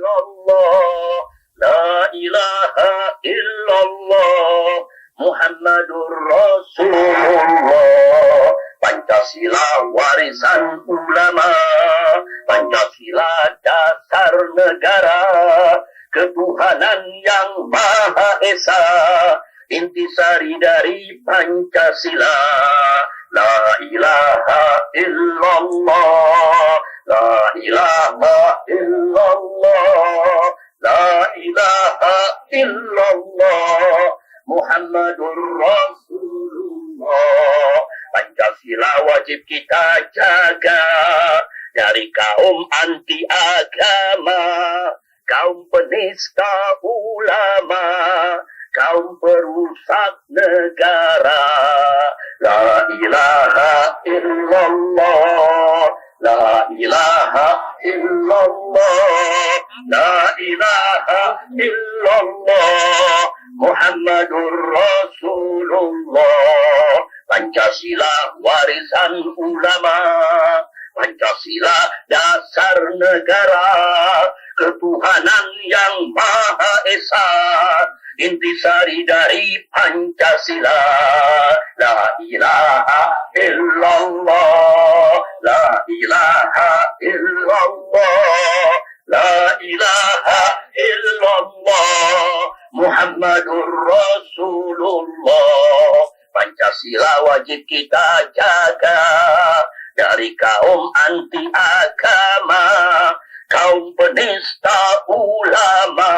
illallah, la ilaha illallah, Muhammadur Rasulullah. Pancasila warisan ulama, Pancasila dasar negara, ketuhanan yang Maha Esa, intisari dari Pancasila. La ilaha illallah, la ilaha illallah, la ilaha illallah, Muhammadur Rasulullah. Pancasila wajib kita jaga dari kaum anti agama, kaum penista ulama, kaum perusak negara. La ilaha illallah, la ilaha illallah, la ilaha illallah, Muhammadur Rasulullah. Pancasila warisan ulama, Pancasila dasar negara, ketuhanan yang Maha Esa, intisari dari Pancasila. La ilaha illallah, la ilaha illallah, la ilaha illallah, Muhammadur Rasulullah. Pancasila wajib kita jaga dari kaum anti agama, kaum penista ulama,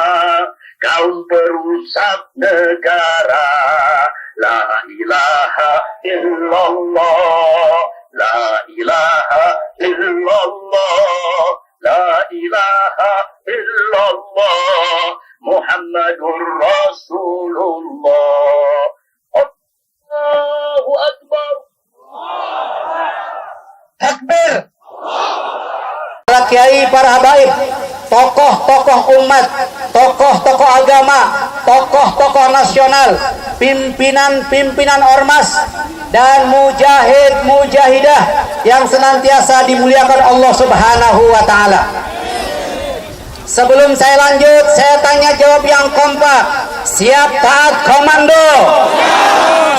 kaum perusak negara. La ilaha illallah, la ilaha illallah, la ilaha illallah, Muhammadur Rasulullah. Allahu Akbar. Takbir. Para kiai, para habaib, tokoh-tokoh umat, tokoh-tokoh agama, tokoh-tokoh nasional, pimpinan-pimpinan ormas, dan mujahid-mujahidah yang senantiasa dimuliakan Allah Subhanahu wa Ta'ala. Sebelum saya lanjut, saya tanya jawab yang kompak. Siap taat komando?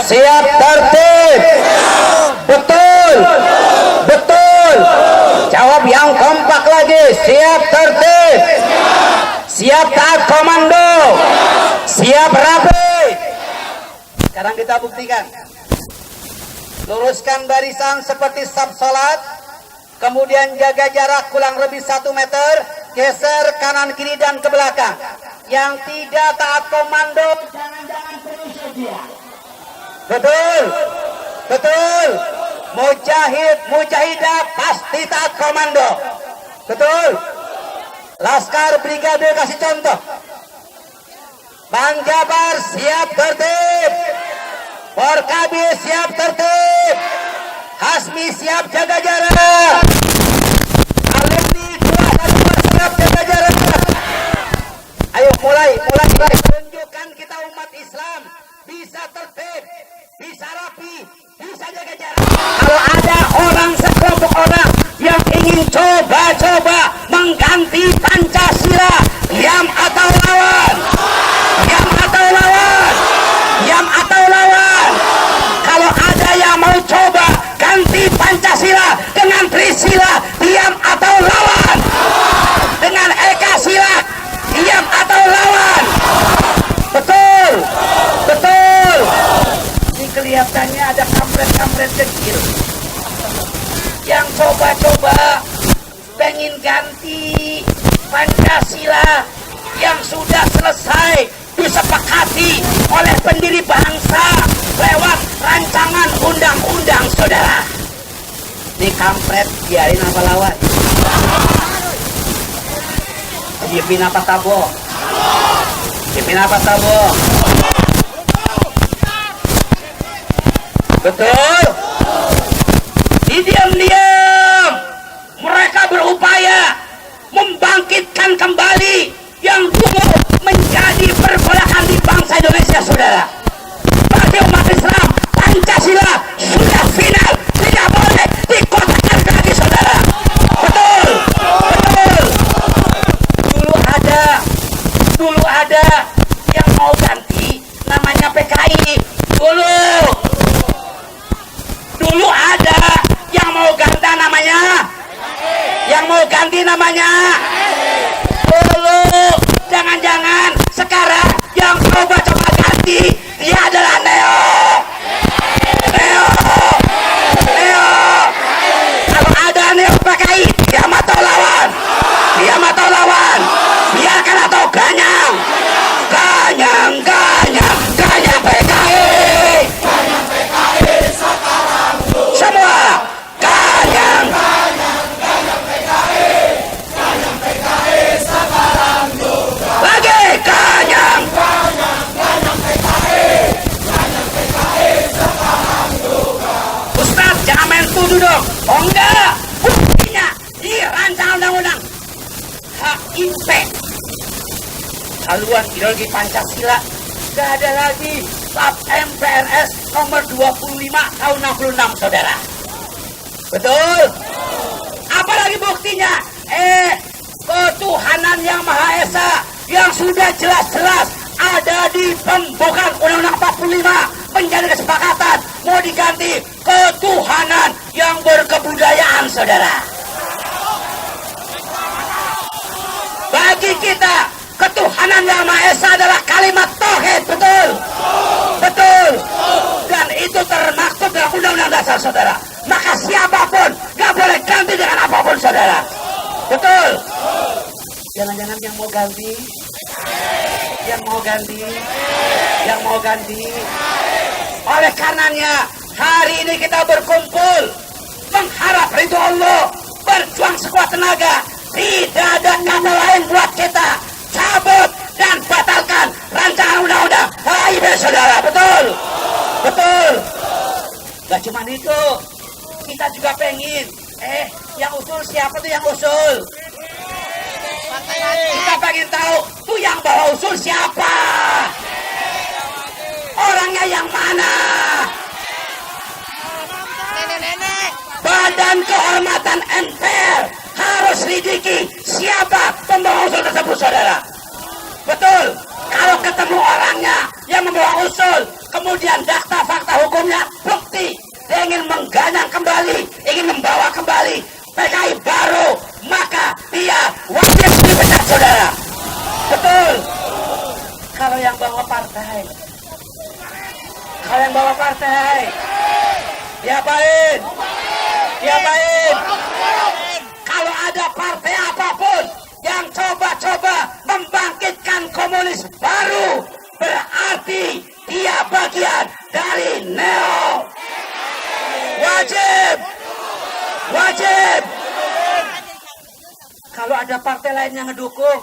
Siap tertib? Betul? Betul? Jawab yang kompak lagi. Siap tertib? Siap taat komando? Siap rapi? Sekarang kita buktikan. Luruskan barisan seperti saf salat, kemudian jaga jarak kurang lebih 1 meter, geser kanan kiri dan ke belakang. Yang tidak taat komando, jangan-jangan perusuh dia. Betul? Betul? Mujahid, mujahidah pasti taat komando. Betul? Laskar Brigade kasih contoh. Bang Jabar siap tertib. Porkabi siap tertib. Hasmi siap jaga jarak. Alumni 2 siap jaga jarak. Ayo mulai. Tunjukkan kita umat Islam bisa tertib, bisa rapi, bisa jaga jarak. Kalau ada orang, sekelompok orang yang ingin coba-coba mengganti Pancasila, diam atau lawan? Diam atau lawan? Diam atau lawan? Kalau ada yang mau coba ganti Pancasila dengan Trisila, diam atau lawan? Dengan Eka Sila, diam atau lawan? Betul? Betul? Ini kelihatannya ada kampret-kampret kecil yang coba-coba pengen ganti Pancasila yang sudah selesai disepakati oleh pendiri bangsa lewat rancangan undang-undang, saudara. Ini kampret, biarin apa lawan? Dipin apa tabo? Dipin apa tabo? Betul? Diam-diam mereka berupaya membangkitkan kembali yang dulu menjadi perbelahan di bangsa Indonesia, saudara. Bagi umat Islam, Pancasila sudah final, tidak boleh dikotakkan lagi, saudara. Betul? Betul? Dulu ada Dulu ada yang mau ganti namanya PKI. Dulu ada yang mau ganti namanya. Dulu jangan-jangan sekarang yang coba-coba ganti dia adalah Neo. Kalau ada Neo PKI dia mah tahu lawan, biarkan atau ganyang PKI semua ganyang lagi ganyang Ustaz jangan main tuduh dong. Oh enggak, buktinya di rancangan undang-undang HIP haluan ideologi Pancasila. Gak ada lagi SAP MPRS nomor 25 tahun 66 saudara. Betul? Apalagi buktinya? Ketuhanan yang Maha Esa yang sudah jelas-jelas ada di pembukaan Undang-Undang 45 menjadi kesepakatan mau diganti ketuhanan yang berkebudayaan saudara. Bagi kita ketuhanan yang Maha Esa adalah kalimat tauhid, betul. Dan itu termaktub dalam Undang-Undang Dasar saudara. Maka siapapun gak boleh ganti dengan apapun saudara. Betul. Jangan-jangan yang mau ganti. Oleh karenanya hari ini kita berkumpul mengharap ridho Allah, berjuang sekuat tenaga. Tidak ada kata lain buat kita. Cabut dan batalkan rancangan undang-undang HIP saudara. Betul. Gak cuma itu, kita juga pengen yang usul siapa tuh yang usul? Kita pengen tahu tuh yang bawa usul siapa, orangnya yang mana. Badan Kehormatan MPR harus lidiki siapa pembawa usul tersebut saudara. Betul. Kalau ketemu orangnya yang membawa usul, kemudian daftar fakta hukumnya, bukti dia ingin mengganyang kembali, ingin membawa kembali PKI baru, maka dia wajib dipecat saudara. Betul. Kalau yang bawa partai diapain? Kalau ada partai apapun yang coba-coba membangkitkan komunis baru, berarti dia bagian dari Neo. Wajib. Kalau ada partai lain yang ngedukung,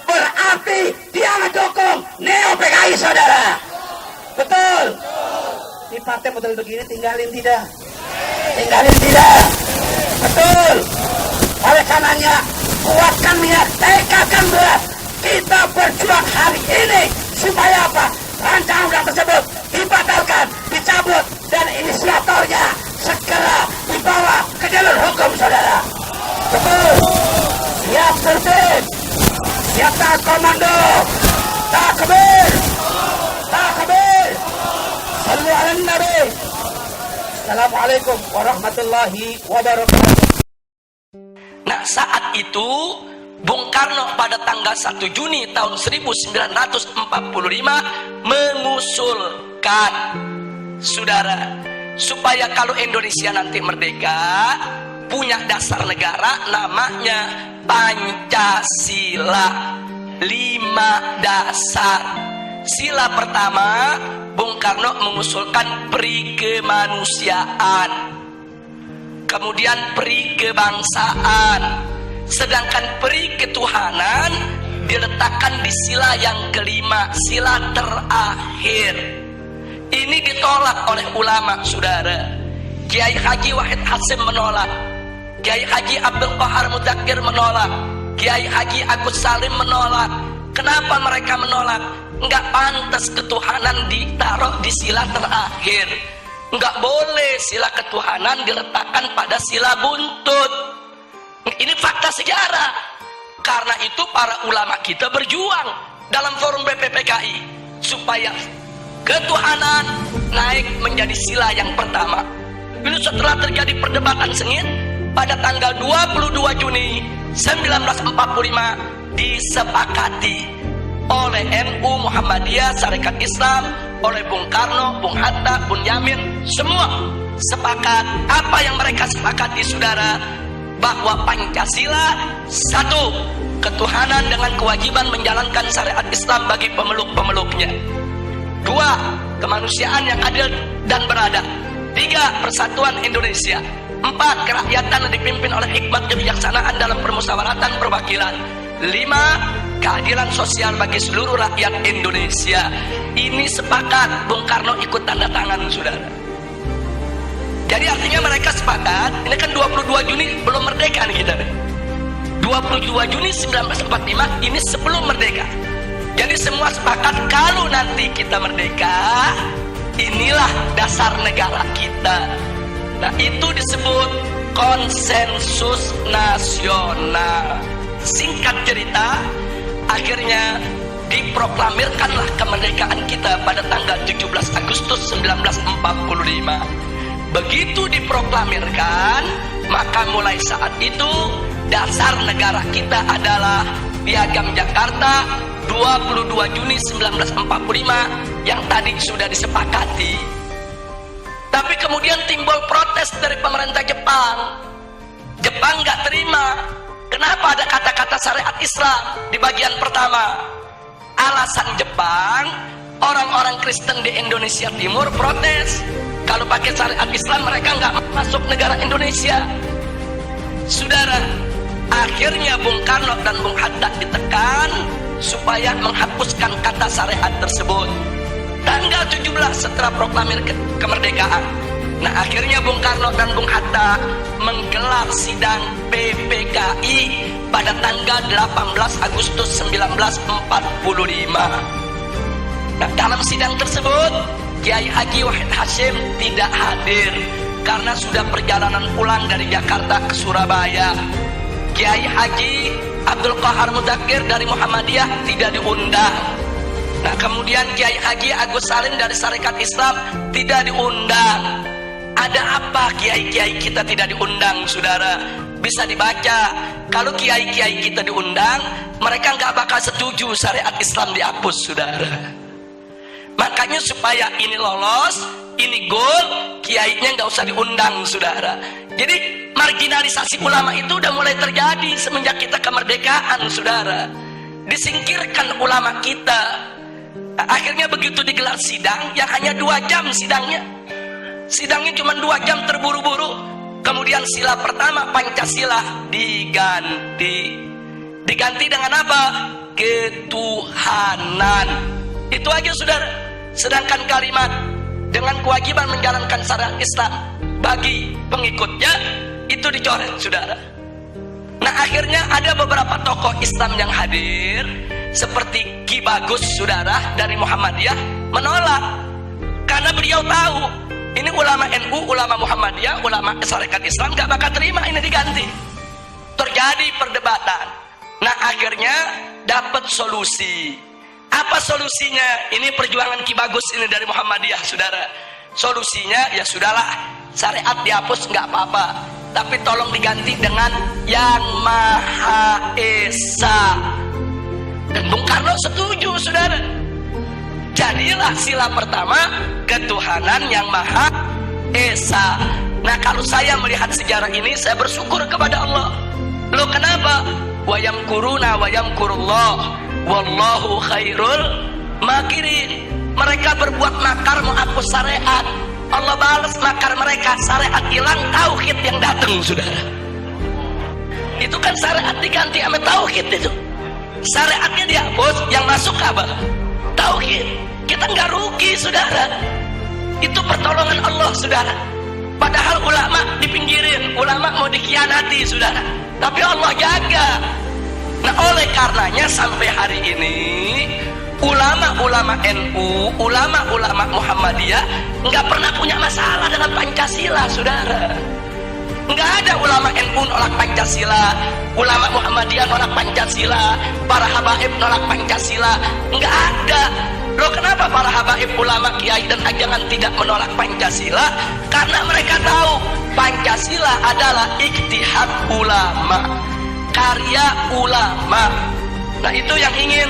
berarti dia ngedukung Neo PKI saudara. Betul. Ini partai model begini tinggalin tidak? Betul. Oleh karenanya kuatkan niat, tekadkan berat. Kita berjuang hari ini supaya apa? Rancangan undang tersebut dibatalkan, dicabut, dan inisiatornya segera dibawa ke jalur hukum saudara. Betul. Siap tertib, siap taat komando. Takbir. Sallu ala Nabi. Assalamualaikum warahmatullahi wabarakatuh. Nah, saat itu Bung Karno pada tanggal 1 Juni tahun 1945 mengusulkan saudara supaya kalau Indonesia nanti merdeka punya dasar negara namanya Pancasila. 5 dasar. Sila pertama, Bung Karno mengusulkan peri kemanusiaan, kemudian peri kebangsaan, sedangkan peri ketuhanan diletakkan di sila yang kelima, sila terakhir. Ini ditolak oleh ulama saudara. Kiai Haji Wahid Hasim menolak, Kiai Haji Abdul Qahar Mudakir menolak, Kiai Haji Agus Salim menolak. Kenapa mereka menolak? Enggak pantas ketuhanan ditaruh di sila terakhir. Enggak boleh sila ketuhanan diletakkan pada sila buntut. Ini fakta sejarah. Karena itu para ulama kita berjuang dalam forum BPPKI supaya ketuhanan naik menjadi sila yang pertama. Lalu setelah terjadi perdebatan sengit, pada tanggal 22 Juni 1945 disepakati oleh NU Muhammadiyah Sarekat Islam, oleh Bung Karno, Bung Hatta, Bung Yamin, semua sepakat. Apa yang mereka sepakati, saudara? Bahwa Pancasila satu, ketuhanan dengan kewajiban menjalankan syariat Islam bagi pemeluk-pemeluknya. Dua, kemanusiaan yang adil dan beradab. Tiga, persatuan Indonesia. Empat, kerakyatan yang dipimpin oleh hikmat kebijaksanaan dalam permusyawaratan perwakilan. Lima, keadilan sosial bagi seluruh rakyat Indonesia. Ini sepakat, Bung Karno ikut tanda tangan, saudara. Jadi artinya mereka sepakat. Ini kan 22 Juni belum merdeka nih kita nih. 22 Juni 1945 ini sebelum merdeka. Jadi semua sepakat kalau nanti kita merdeka, inilah dasar negara kita. Nah, itu disebut konsensus nasional. Singkat cerita, akhirnya diproklamirkanlah kemerdekaan kita pada tanggal 17 Agustus 1945. Begitu diproklamirkan, maka mulai saat itu dasar negara kita adalah Piagam Jakarta 22 Juni 1945 yang tadi sudah disepakati. Tapi kemudian timbul protes dari pemerintah Jepang. Jepang nggak terima. Kenapa ada kata-kata syariat Islam di bagian pertama? Alasan Jepang, orang-orang Kristen di Indonesia Timur protes. Kalau pakai syariat Islam mereka nggak masuk negara Indonesia. Saudara, akhirnya Bung Karno dan Bung Hatta ditekan supaya menghapuskan kata syariat tersebut. Tanggal 17 setelah proklamir kemerdekaan. Nah, akhirnya Bung Karno dan Bung Hatta menggelar sidang PPKI pada tanggal 18 Agustus 1945. Nah, dalam sidang tersebut Kiai Haji Wahid Hasyim tidak hadir karena sudah perjalanan pulang dari Jakarta ke Surabaya. Kiai Haji Abdul Qahar Mudakir dari Muhammadiyah tidak diundang. Nah, kemudian Kiai Haji Agus Salim dari Sarekat Islam tidak diundang. Ada apa kiai-kiai kita tidak diundang, saudara? Bisa dibaca. Kalau kiai-kiai kita diundang, mereka nggak bakal setuju syariat Islam dihapus, saudara. Makanya supaya ini lolos, ini goal, kiainya nggak usah diundang, saudara. Jadi marginalisasi ulama itu udah mulai terjadi semenjak kita kemerdekaan, saudara. Disingkirkan ulama kita. Akhirnya begitu digelar sidang, yang hanya 2 jam sidangnya. Sidangnya cuma 2 jam terburu-buru. Kemudian sila pertama Pancasila diganti. Diganti dengan apa? Ketuhanan. Itu aja, saudara. Sedangkan kalimat dengan kewajiban menjalankan syariat Islam bagi pengikutnya itu dicoret, saudara. Nah, akhirnya ada beberapa tokoh Islam yang hadir seperti Ki Bagus, saudara, dari Muhammadiyah menolak karena beliau tahu ini ulama NU, ulama Muhammadiyah, ulama Sarekat Islam gak bakal terima ini diganti. Terjadi perdebatan. Nah, akhirnya dapat solusi. Apa solusinya? Ini perjuangan Ki Bagus ini dari Muhammadiyah, saudara. Solusinya ya sudahlah, syariat dihapus nggak apa-apa, tapi tolong diganti dengan Yang Maha Esa. Dan Bung Karno setuju, saudara. Jadilah sila pertama ketuhanan Yang Maha Esa. Nah, kalau saya melihat sejarah ini, saya bersyukur kepada Allah. Loh, kenapa? Wa yamkuruna wa yamkurullah wallahu khairul makirin. Mereka berbuat makar mau hapus syariat, Allah balas makar mereka. Syariat hilang, tauhid yang datang, saudara. Itu kan syariat diganti sama tauhid. Itu syariatnya dihapus, yang masuk apa? Tauhid. Kita nggak rugi, saudara. Itu pertolongan Allah, saudara. Padahal ulama dipinggirin, ulama mau dikhianati, saudara, tapi Allah jaga. Nah, oleh karenanya sampai hari ini ulama-ulama NU, ulama-ulama Muhammadiyah nggak pernah punya masalah dengan Pancasila, saudara. Nggak ada ulama NU nolak Pancasila, ulama Muhammadiyah nolak Pancasila, para habaib nolak Pancasila. Enggak ada. Loh, kenapa para habaib, ulama, kiai dan ajangan tidak menolak Pancasila? Karena mereka tahu Pancasila adalah ijtihad ulama, karya ulama. Nah, itu yang ingin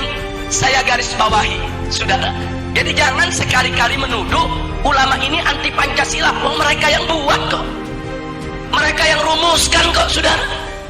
saya garis bawahi, saudara. Jadi jangan sekali-kali menuduh ulama ini anti Pancasila. Oh, mereka yang buat kok, mereka yang rumuskan kok, saudara.